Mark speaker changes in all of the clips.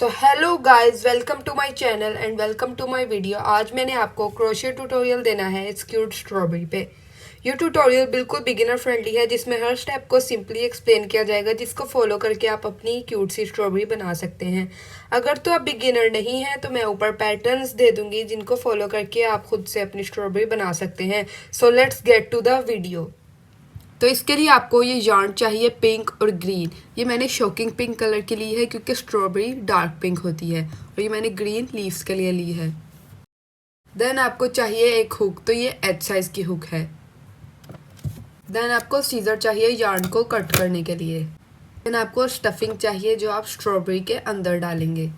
Speaker 1: तो hello guys, welcome to my channel and welcome to my video. आज मैंने आपको क्रोशे ट्यूटोरियल देना है इस क्यूट स्ट्रॉबेरी पे। ये ट्यूटोरियल बिल्कुल बिगिनर फ्रेंडली है, जिसमें हर स्टेप को सिंपली एक्सप्लेन किया जाएगा, जिसको फॉलो करके आप अपनी क्यूट सी स्ट्रॉबेरी बना सकते हैं। अगर तो आप बिगिनर नहीं हैं तो मैं ऊपर पैटर्न्स दे दूंगी, जिनको फॉलो करके आप खुद से अपनी स्ट्रॉबेरी बना सकते हैं। So let's get to the video. तो इसके लिए आपको ये यार्न चाहिए पिंक और ग्रीन। ये मैंने शॉकिंग पिंक कलर के लिए है क्योंकि स्ट्रॉबेरी डार्क पिंक होती है, और ये मैंने ग्रीन लीव्स के लिए ली है। देन आपको चाहिए एक हुक, तो ये एच साइज की हुक है। देन आपको सीजर चाहिए यार्न को कट करने के लिए। देन आपको स्टफिंग चाहिए जो आप स्ट्रॉबेरी के अंदर डालेंगे।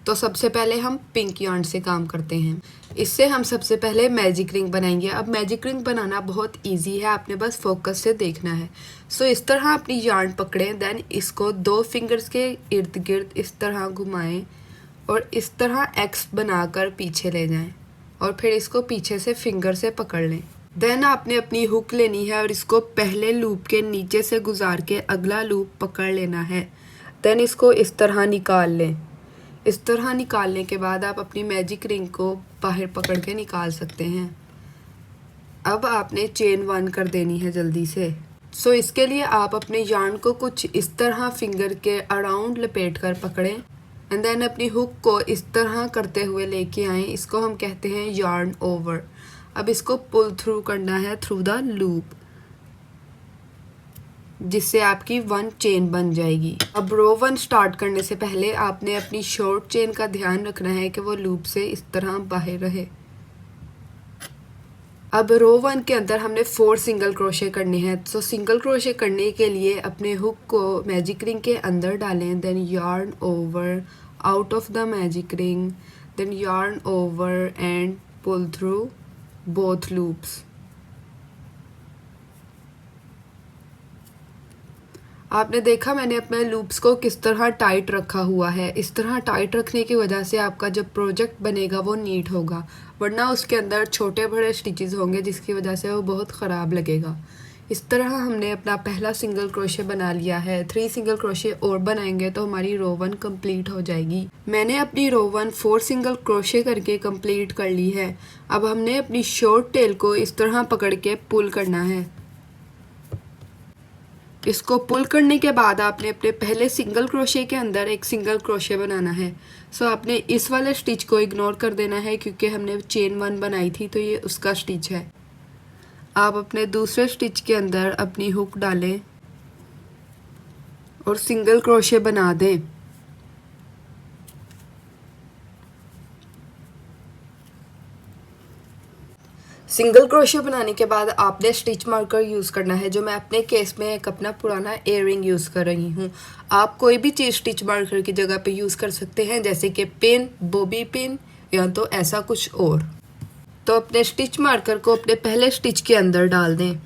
Speaker 1: तो सबसे पहले हम पिंक यार्न से काम करते हैं। इससे हम सबसे पहले मैजिक रिंग बनाएंगे। अब मैजिक रिंग बनाना बहुत इजी है, आपने बस फोकस से देखना है। सो इस तरह अपनी यार्न पकड़ें, देन इसको दो फिंगर्स के इर्द गिर्द इस तरह घुमाएं और इस तरह एक्स बनाकर पीछे ले जाएं, और फिर इसको पीछे से फिंगर से पकड़ लें। देन आपने अपनी हुक लेनी है और इसको पहले लूप के नीचे से गुजार के अगला लूप पकड़ लेना है। देन इसको इस तरह निकाल लें। इस तरह निकालने के बाद आप अपनी मैजिक रिंग को बाहर पकड़ के निकाल सकते हैं। अब आपने चेन 1 कर देनी है जल्दी से। सो इसके लिए आप अपने यार्न को कुछ इस तरह फिंगर के अराउंड लपेट कर पकड़ें, एंड देन अपनी हुक को इस तरह करते हुए लेके आएँ। इसको हम कहते हैं यार्न ओवर। अब इसको पुल थ्रू करना है थ्रू द लूप, जिससे आपकी 1 चेन बन जाएगी। अब रो 1 स्टार्ट करने से पहले आपने अपनी शॉर्ट चेन का ध्यान रखना है कि वो लूप से इस तरह बाहर रहे। अब रो 1 के अंदर हमने 4 सिंगल क्रोशे करने हैं। तो सिंगल क्रोशे करने के लिए अपने हुक को मैजिक रिंग के अंदर डालें, then yarn over out of the magic ring, then yarn over and pull through both loops. आपने देखा मैंने अपने लूप्स को किस तरह टाइट रखा हुआ है। इस तरह टाइट रखने की वजह से आपका जब प्रोजेक्ट बनेगा वो नीट होगा, वरना उसके अंदर छोटे बड़े स्टिचेस होंगे जिसकी वजह से वो बहुत ख़राब लगेगा। इस तरह हमने अपना पहला सिंगल क्रोशे बना लिया है। 3 सिंगल क्रोशे और बनाएंगे तो हमारी रो 1 कंप्लीट हो जाएगी। मैंने अपनी रो 1 4 सिंगल क्रोशे करके कंप्लीट कर ली है। अब हमने अपनी शॉर्ट टेल को इस तरह पकड़ के पुल करना है। इसको पुल करने के बाद आपने अपने पहले सिंगल क्रोशे के अंदर एक सिंगल क्रोशे बनाना है। सो आपने इस वाले स्टिच को इग्नोर कर देना है क्योंकि हमने चेन 1 बनाई थी, तो ये उसका स्टिच है। आप अपने दूसरे स्टिच के अंदर अपनी हुक डालें और सिंगल क्रोशे बना दें। सिंगल क्रोशे बनाने के बाद आपने स्टिच मार्कर यूज़ करना है, जो मैं अपने केस में एक अपना पुराना इयररिंग यूज़ कर रही हूँ। आप कोई भी चीज़ स्टिच मार्कर की जगह पे यूज़ कर सकते हैं, जैसे कि पिन, बॉबी पिन या तो ऐसा कुछ और। तो अपने स्टिच मार्कर को अपने पहले स्टिच के अंदर डाल दें।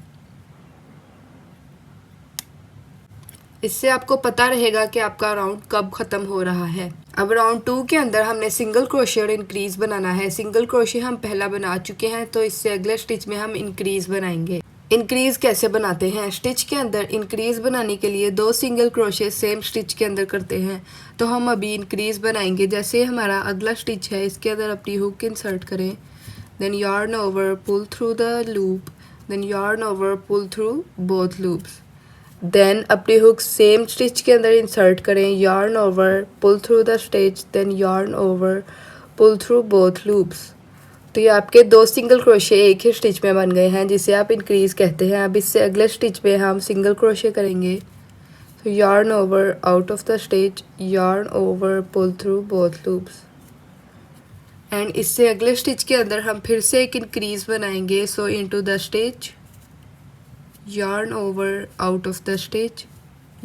Speaker 1: इससे आपको पता रहेगा कि आपका राउंड कब ख़त्म हो रहा है। अब राउंड 2 के अंदर हमने सिंगल क्रोशे और इंक्रीज़ बनाना है। सिंगल क्रोशे हम पहला बना चुके हैं, तो इससे अगले स्टिच में हम इंक्रीज़ बनाएंगे। इंक्रीज़ कैसे बनाते हैं? स्टिच के अंदर इंक्रीज़ बनाने के लिए 2 सिंगल क्रोशे सेम स्टिच के अंदर करते हैं। तो हम अभी इंक्रीज़ बनाएंगे। जैसे हमारा अगला स्टिच है, इसके अंदर अपनी हुक इंसर्ट करें, then yarn over pull through the loop, then yarn over pull through both loops। Then अपनी हुक सेम स्टिच के अंदर इंसर्ट करें, yarn over pull through the stitch, then yarn over pull through both loops। तो ये आपके 2 single crochet एक ही stitch में बन गए हैं, जिसे आप इंक्रीज़ कहते हैं। अब इससे अगले स्टिच में हम सिंगल क्रोशे करेंगे। तो yarn over out of the stitch, yarn over pull through both loops। And इससे अगले स्टिच के अंदर हम फिर से एक इंक्रीज़ बनाएंगे। सो into the stitch, yarn over out of the stitch,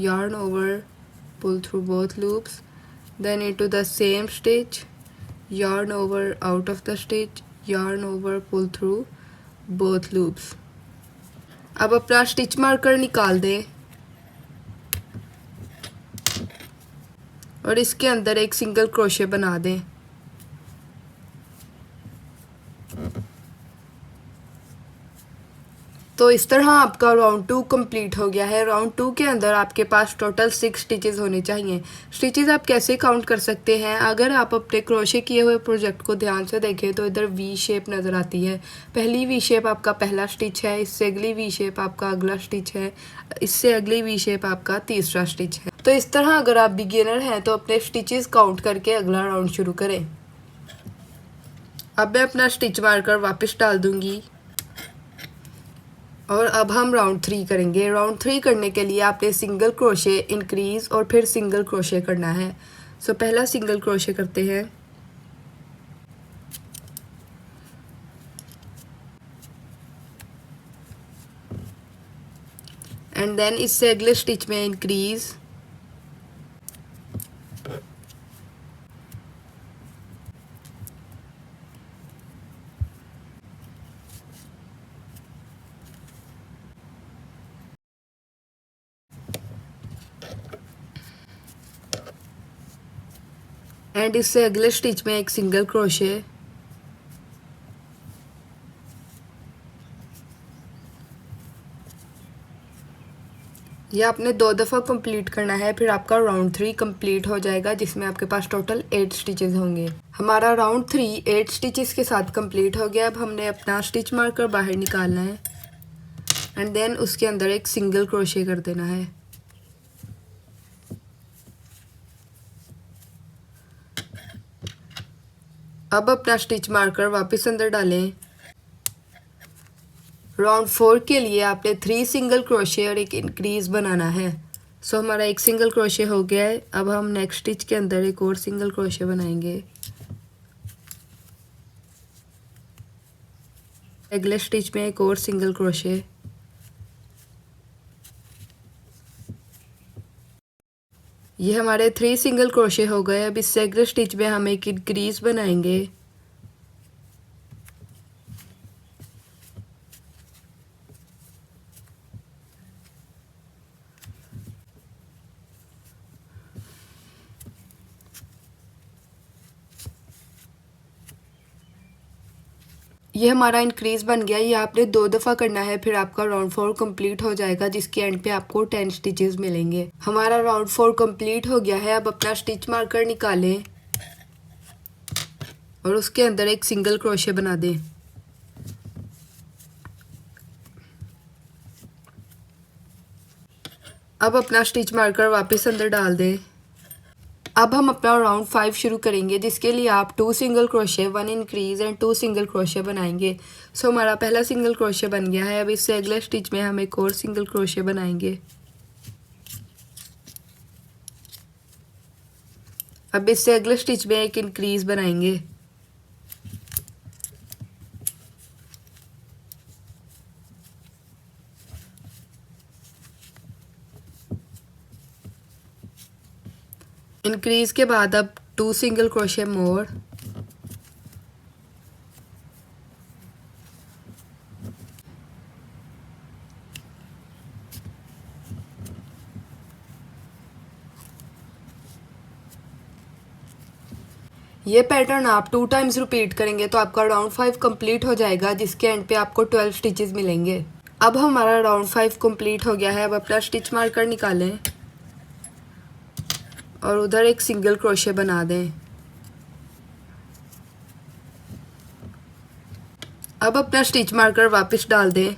Speaker 1: yarn over pull through both loops, then into the same stitch, yarn over out of the stitch, yarn over pull through both loops। अब अपना stitch marker निकाल दें और इसके अंदर एक single crochet बना दें। तो इस तरह आपका राउंड 2 कंप्लीट हो गया है। राउंड 2 के अंदर आपके पास टोटल 6 स्टिचेस होने चाहिए। स्टिचेस आप कैसे काउंट कर सकते हैं, अगर आप अपने क्रोशे किए हुए प्रोजेक्ट को ध्यान से देखें तो इधर वी शेप नज़र आती है। पहली वी शेप आपका पहला स्टिच है, इससे अगली वी शेप आपका अगला स्टिच है, इससे अगली वी शेप आपका तीसरा स्टिच है। तो इस तरह अगर आप बिगिनर हैं तो अपने स्टिचेस काउंट करके अगला राउंड शुरू करें। अब मैं अपना स्टिच मार्कर वापस डाल दूंगी और अब हम राउंड 3 करेंगे। राउंड 3 करने के लिए आपने सिंगल क्रोशे, इंक्रीज और फिर सिंगल क्रोशे करना है। सो पहला सिंगल क्रोशे करते हैं, एंड देन इससे अगले स्टिच में इंक्रीज, एंड इससे अगले स्टिच में एक सिंगल क्रोशे, ये आपने 2 दफ़ा कंप्लीट करना है, फिर आपका राउंड 3 कंप्लीट हो जाएगा जिसमें आपके पास टोटल 8 स्टिचेस होंगे। हमारा राउंड 3 8 स्टिचेस के साथ कंप्लीट हो गया। अब हमने अपना स्टिच मार्कर बाहर निकालना है एंड देन उसके अंदर एक सिंगल क्रोशे कर देना है। अब अपना स्टिच मार्कर वापस अंदर डालें। राउंड 4 के लिए आपने 3 सिंगल क्रोशे और एक इंक्रीज बनाना है। सो हमारा एक सिंगल क्रोशे हो गया है। अब हम नेक्स्ट स्टिच के अंदर एक और सिंगल क्रोशे बनाएंगे, अगले स्टिच में एक और सिंगल क्रोशे, ये हमारे 3 सिंगल क्रोशे हो गए। अब इससे अगले स्टिच में हम एक इंक्रीज बनाएंगे, ये हमारा इंक्रीज बन गया। ये आपने 2 दफ़ा करना है, फिर आपका राउंड 4 कंप्लीट हो जाएगा जिसके एंड पे आपको 10 स्टिचेस मिलेंगे। हमारा राउंड 4 कंप्लीट हो गया है। अब अपना स्टिच मार्कर निकालें और उसके अंदर एक सिंगल क्रोशे बना दें। अब अपना स्टिच मार्कर वापस अंदर डाल दें। अब हम अपना राउंड 5 शुरू करेंगे जिसके लिए आप 2 single crochet, 1 increase and 2 single crochet बनाएंगे। सो हमारा पहला सिंगल क्रोशे बन गया है। अब इससे अगले स्टिच में हम एक और सिंगल क्रोशे बनाएंगे। अब इससे अगले स्टिच में एक इंक्रीज बनाएंगे, इंक्रीज के बाद अब 2 सिंगल क्रोशे मोर, ये पैटर्न आप 2 टाइम्स रिपीट करेंगे तो आपका राउंड 5 कंप्लीट हो जाएगा जिसके एंड पे आपको 12 स्टिचेस मिलेंगे। अब हमारा राउंड 5 कंप्लीट हो गया है। अब अपना स्टिच मार्कर निकालें और उधर एक सिंगल क्रोशे बना दें। अब अपना स्टिच मार्कर वापस डाल दें।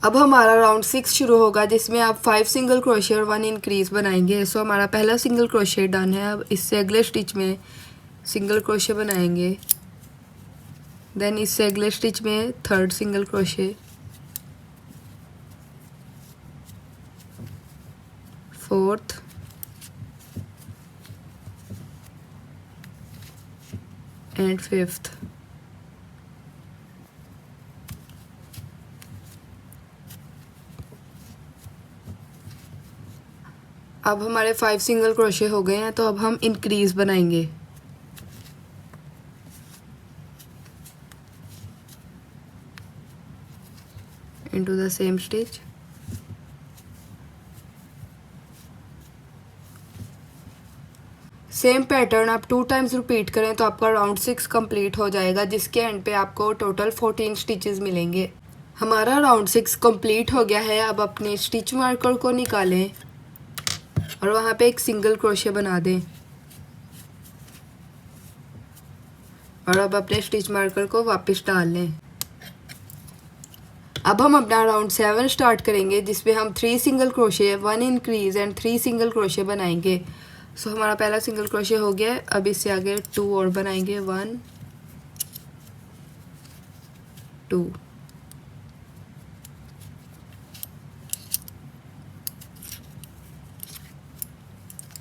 Speaker 1: अब हमारा राउंड 6 शुरू होगा जिसमें आप 5 सिंगल क्रोशे और 1 इंक्रीज बनाएंगे। सो हमारा पहला सिंगल क्रोशे डन है। अब इससे अगले स्टिच में सिंगल क्रोशे बनाएंगे, देन इससे अगले स्टिच में third single crochet, fourth, and fifth. अब हमारे 5 सिंगल क्रोशे हो गए हैं तो अब हम इंक्रीज बनाएंगे। into the same stitch, same pattern आप 2 टाइम्स रिपीट करें तो आपका राउंड 6 कंप्लीट हो जाएगा जिसके एंड पे आपको टोटल 14 स्टिचेस मिलेंगे। हमारा राउंड 6 कंप्लीट हो गया है। अब अपने स्टिच मार्कर को निकालें और वहाँ पे एक सिंगल क्रोशे बना दें और अब अपने स्टिच मार्कर को वापस डाल लें। अब हम अपना राउंड 7 स्टार्ट करेंगे, जिसमें हम 3 single crochet, 1 increase and 3 single crochet बनाएंगे। सो हमारा पहला सिंगल क्रोशे हो गया। अब इससे आगे 2 और बनाएंगे, 1 2।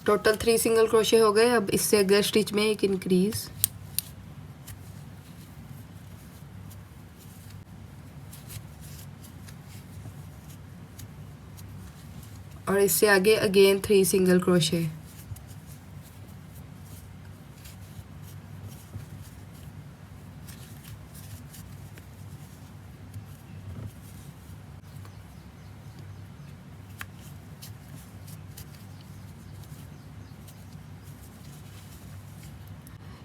Speaker 1: टोटल 3 सिंगल क्रोशे हो गए। अब इससे अगले स्टिच में एक इंक्रीज और इससे आगे अगेन 3 सिंगल क्रोशे।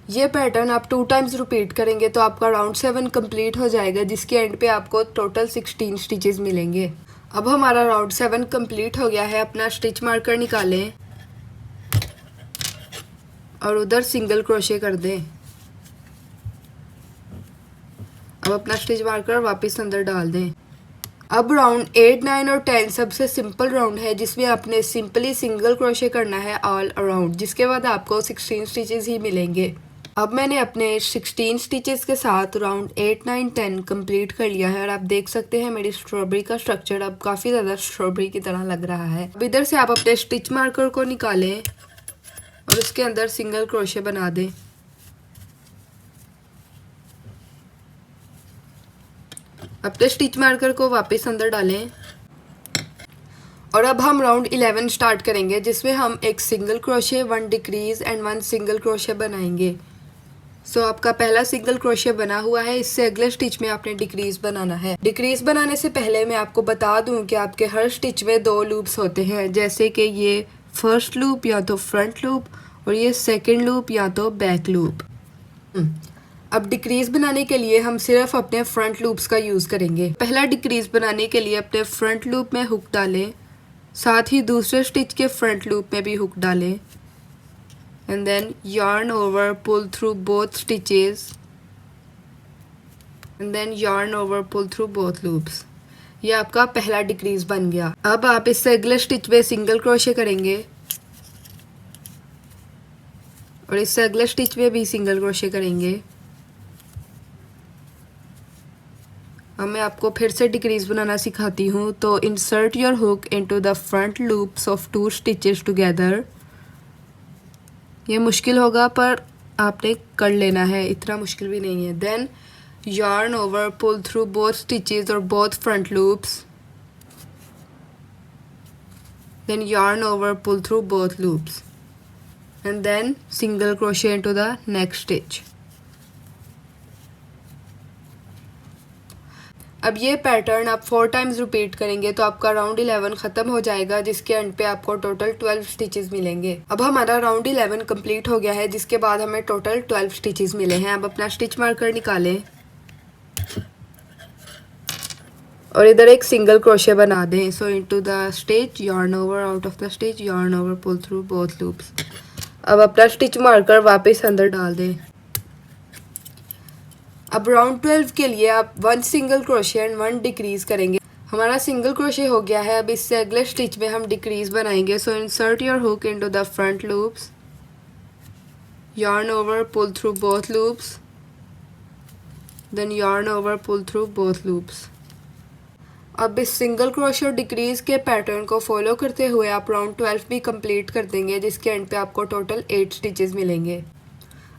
Speaker 1: ये पैटर्न आप 2 टाइम्स रिपीट करेंगे तो आपका राउंड 7 कंप्लीट हो जाएगा, जिसके एंड पे आपको टोटल 16 स्टिचेस मिलेंगे। अब हमारा राउंड 7 कंप्लीट हो गया है। अपना स्टिच मार्कर निकालें और उधर सिंगल क्रोशे कर दें। अब अपना स्टिच मार्कर वापस अंदर डाल दें। अब राउंड 8, 9 और 10 सबसे सिंपल राउंड है, जिसमें आपने सिंपली सिंगल क्रोशे करना है ऑल अराउंड, जिसके बाद आपको 16 स्टिचेस ही मिलेंगे। अब मैंने अपने 16 स्टिचेस के साथ राउंड 8, 9, 10 कंप्लीट कर लिया है और आप देख सकते हैं मेरी स्ट्रॉबेरी का स्ट्रक्चर अब काफ़ी ज़्यादा स्ट्रॉबेरी की तरह लग रहा है। अब इधर से आप अपने स्टिच मार्कर को निकालें और उसके अंदर सिंगल क्रोशे बना दें। अपने स्टिच मार्कर को वापस अंदर डालें और अब हम राउंड 11 स्टार्ट करेंगे, जिसमें हम एक single crochet, 1 decrease and 1 single crochet बनाएंगे। सो आपका पहला सिंगल क्रोशे बना हुआ है। इससे अगले स्टिच में आपने डिक्रीज बनाना है। डिक्रीज बनाने से पहले मैं आपको बता दूं कि आपके हर स्टिच में 2 लूप्स होते हैं, जैसे कि ये फर्स्ट लूप या तो फ्रंट लूप और ये सेकंड लूप या तो बैक लूप। अब डिक्रीज बनाने के लिए हम सिर्फ अपने फ्रंट लूप्स का यूज़ करेंगे। पहला डिक्रीज बनाने के लिए अपने फ्रंट लूप में हुक डालें, साथ ही दूसरे स्टिच के फ्रंट लूप में भी हुक डालें and then yarn over, pull through both stitches and then yarn over, pull through both loops। ये आपका पहला डिक्रीज बन गया। अब आप इससे अगले स्टिच में सिंगल क्रोशे करेंगे और इससे अगले स्टिच में भी सिंगल क्रोशे करेंगे। अब मैं आपको फिर से डिक्रीज बनाना सिखाती हूँ। तो insert your hook into the front loops of 2 stitches together. ये मुश्किल होगा पर आपने कर लेना है, इतना मुश्किल भी नहीं है। Then yarn over, pull through both stitches or both front loops, then yarn over, pull through both loops and then single crochet into the next stitch। अब ये पैटर्न आप 4 टाइम्स रिपीट करेंगे तो आपका राउंड 11 ख़त्म हो जाएगा, जिसके एंड पे आपको टोटल 12 स्टिचेस मिलेंगे। अब हमारा राउंड 11 कंप्लीट हो गया है, जिसके बाद हमें टोटल 12 स्टिचेस मिले हैं। अब अपना स्टिच मार्कर निकालें और इधर एक सिंगल क्रोशे बना दें। सो into the stitch, yarn over, out of the stitch, yarn over, pull through both loops। अब अपना स्टिच मार्कर वापस अंदर डाल दें। अब राउंड 12 के लिए आप 1 सिंगल क्रोशे एंड 1 डिक्रीज करेंगे। हमारा सिंगल क्रोशे हो गया है। अब इससे अगले स्टिच में हम डिक्रीज बनाएंगे। So insert your hook into the front loops, yarn over, pull through both loops, then yarn over, pull through both loops। अब इस सिंगल क्रोशे और डिक्रीज के पैटर्न को फॉलो करते हुए आप राउंड 12 भी कंप्लीट कर देंगे, जिसके एंड पे आपको टोटल 8 स्टिचेस मिलेंगे।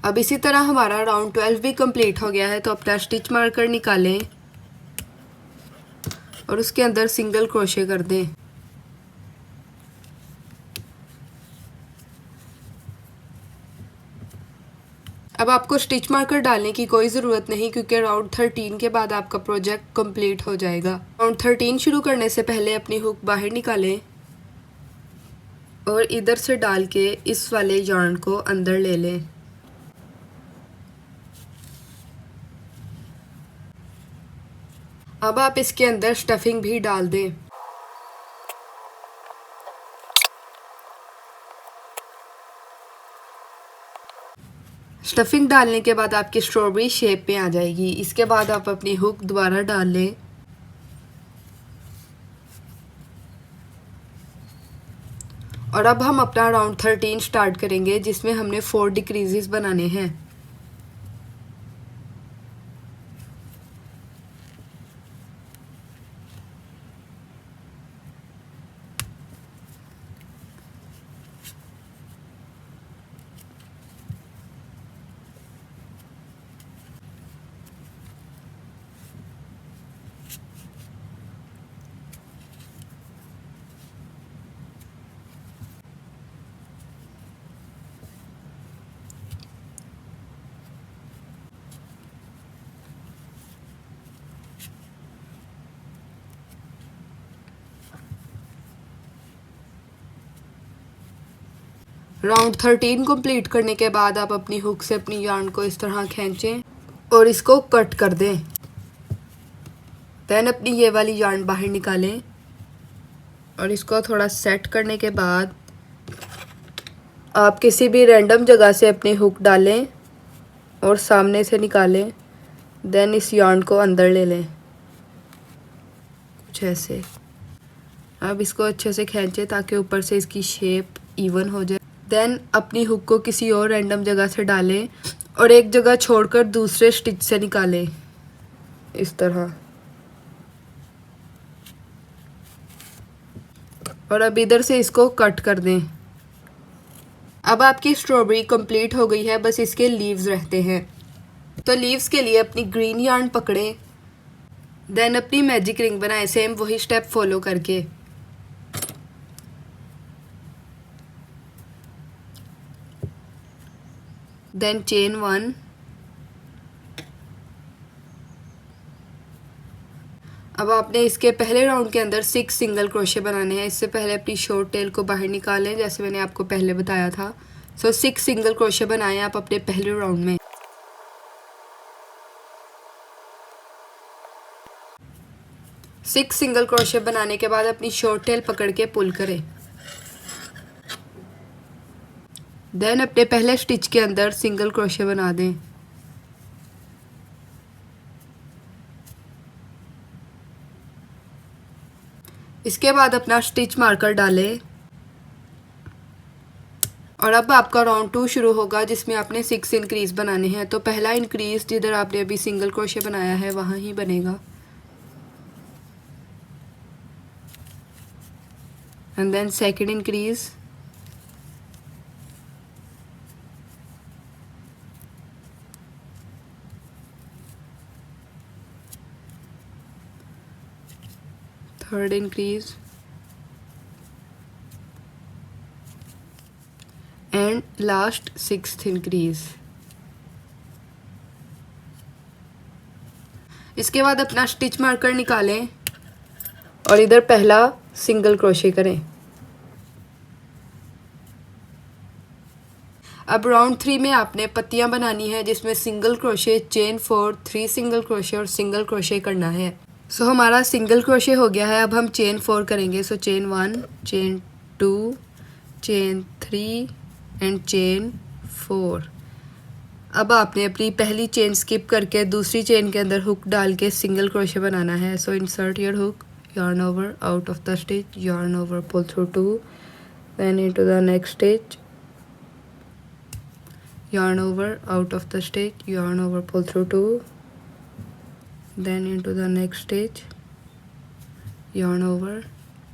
Speaker 1: अब इसी तरह हमारा राउंड 12 भी कंप्लीट हो गया है। तो अपना स्टिच मार्कर निकालें और उसके अंदर सिंगल क्रोशे कर दें। अब आपको स्टिच मार्कर डालने की कोई ज़रूरत नहीं, क्योंकि राउंड 13 के बाद आपका प्रोजेक्ट कंप्लीट हो जाएगा। राउंड 13 शुरू करने से पहले अपनी हुक बाहर निकालें और इधर से डाल के इस वाले yarn को अंदर ले लें। अब आप इसके अंदर स्टफिंग भी डाल दें। स्टफिंग डालने के बाद आपकी स्ट्रॉबेरी शेप में आ जाएगी। इसके बाद आप अपनी हुक दोबारा डाल लें और अब हम अपना राउंड 13 स्टार्ट करेंगे, जिसमें हमने 4 डिक्रीजेस बनाने हैं। राउंड 13 कंप्लीट करने के बाद आप अपनी हुक से अपनी यार्न को इस तरह खींचें और इसको कट कर दें। देन अपनी ये वाली यार्न बाहर निकालें और इसको थोड़ा सेट करने के बाद आप किसी भी रैंडम जगह से अपनी हुक डालें और सामने से निकालें। देन इस यार्न को अंदर ले लें कुछ ऐसे। अब इसको अच्छे से खींचें ताकि ऊपर से इसकी शेप इवन हो जाए। देन अपनी हुक को किसी और रैंडम जगह से डालें और एक जगह छोड़कर दूसरे स्टिच से निकालें इस तरह। और अब इधर से इसको कट कर दें। अब आपकी स्ट्रॉबेरी कंप्लीट हो गई है, बस इसके लीव्स रहते हैं। तो लीव्स के लिए अपनी ग्रीन यार्न पकड़ें, देन अपनी मैजिक रिंग बनाएं सेम वही स्टेप फॉलो करके। देन चेन 1, अब आपने इसके पहले राउंड के अंदर 6 सिंगल क्रोशे बनाने हैं। इससे पहले अपनी शॉर्ट टेल को बाहर निकालें जैसे मैंने आपको पहले बताया था। सो 6 सिंगल क्रोशे बनाएं आप अपने पहले राउंड में। सिक्स सिंगल क्रोशे बनाने के बाद अपनी शॉर्ट टेल पकड़ के पुल करें। देन अपने पहले स्टिच के अंदर सिंगल क्रोशे बना दें। इसके बाद अपना स्टिच मार्कर डालें और अब आपका राउंड 2 शुरू होगा, जिसमें आपने 6 इंक्रीज बनाने हैं। तो पहला इंक्रीज जिधर आपने अभी सिंगल क्रोशे बनाया है वहाँ ही बनेगा, and then second increase, third increase, and last 6th increase. इसके बाद अपना स्टिच मार्कर निकालें और इधर पहला सिंगल क्रोशे करें। अब राउंड 3 में आपने पत्तियां बनानी है, जिसमें single crochet, chain 4, 3 single crochet और सिंगल क्रोशे करना है। सो हमारा सिंगल क्रोशे हो गया है। अब हम चेन 4 करेंगे। So chain 1, chain 2, chain 3 and chain 4। अब आपने अपनी पहली चेन स्किप करके दूसरी चेन के अंदर हुक डाल के सिंगल क्रोशे बनाना है। So insert your hook, yarn over out of the stitch, yarn over, pull through 2, then into the next stitch, yarn over out of the stitch, yarn over, pull through 2, then into the next stitch, yarn over,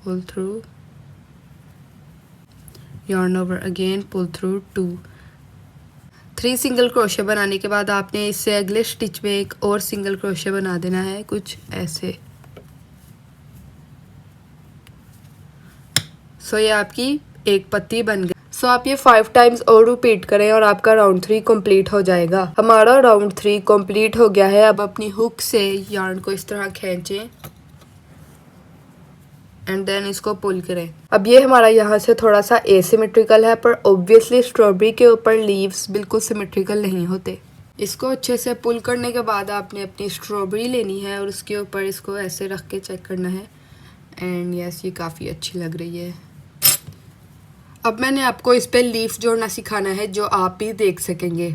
Speaker 1: pull through, yarn over again, pull through 2। 3 single crochet बनाने के बाद आपने इससे अगले stitch में एक और single crochet बना देना है कुछ ऐसे। सो ये आपकी एक पत्ती बन गई। सो आप ये 5 टाइम्स और रिपीट करें और आपका राउंड 3 कंप्लीट हो जाएगा। हमारा राउंड 3 कंप्लीट हो गया है। अब अपनी हुक से यार्न को इस तरह खींचें एंड देन इसको पुल करें। अब ये हमारा यहाँ से थोड़ा सा एसिमेट्रिकल है, पर ऑब्वियसली स्ट्रॉबेरी के ऊपर लीव्स बिल्कुल सिमेट्रिकल नहीं होते। इसको अच्छे से पुल करने के बाद आपने अपनी स्ट्रॉबेरी लेनी है और उसके ऊपर इसको ऐसे रख के चेक करना है। एंड यस, ये काफ़ी अच्छी लग रही है। अब मैंने आपको इस पर लीफ जोड़ना सिखाना है जो आप भी देख सकेंगे।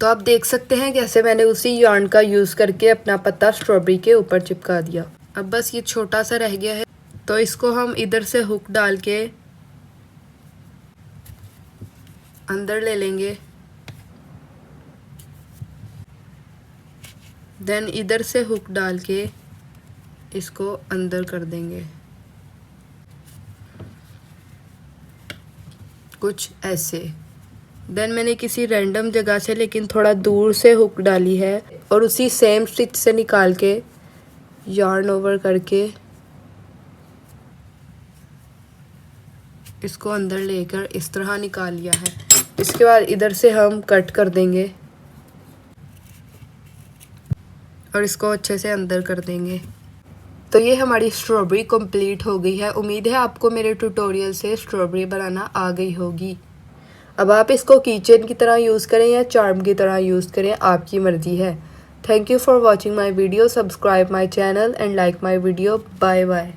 Speaker 1: तो आप देख सकते हैं कैसे मैंने उसी yarn का यूज़ करके अपना पत्ता स्ट्रॉबेरी के ऊपर चिपका दिया। अब बस ये छोटा सा रह गया है, तो इसको हम इधर से हुक डाल के अंदर ले लेंगे। देन इधर से हुक डाल के इसको अंदर कर देंगे, कुछ ऐसे। देन मैंने किसी रैंडम जगह से लेकिन थोड़ा दूर से हुक डाली है और उसी सेम स्टिच से निकाल के yarn ओवर करके इसको अंदर लेकर इस तरह निकाल लिया है। इसके बाद इधर से हम कट कर देंगे और इसको अच्छे से अंदर कर देंगे। तो ये हमारी स्ट्रॉबेरी कंप्लीट हो गई है। उम्मीद है आपको मेरे ट्यूटोरियल से स्ट्रॉबेरी बनाना आ गई होगी। अब आप इसको कीचेन की तरह यूज़ करें या चार्म की तरह यूज़ करें, आपकी मर्ज़ी है। Thank you for watching my video. Subscribe my channel and like my video. Bye bye.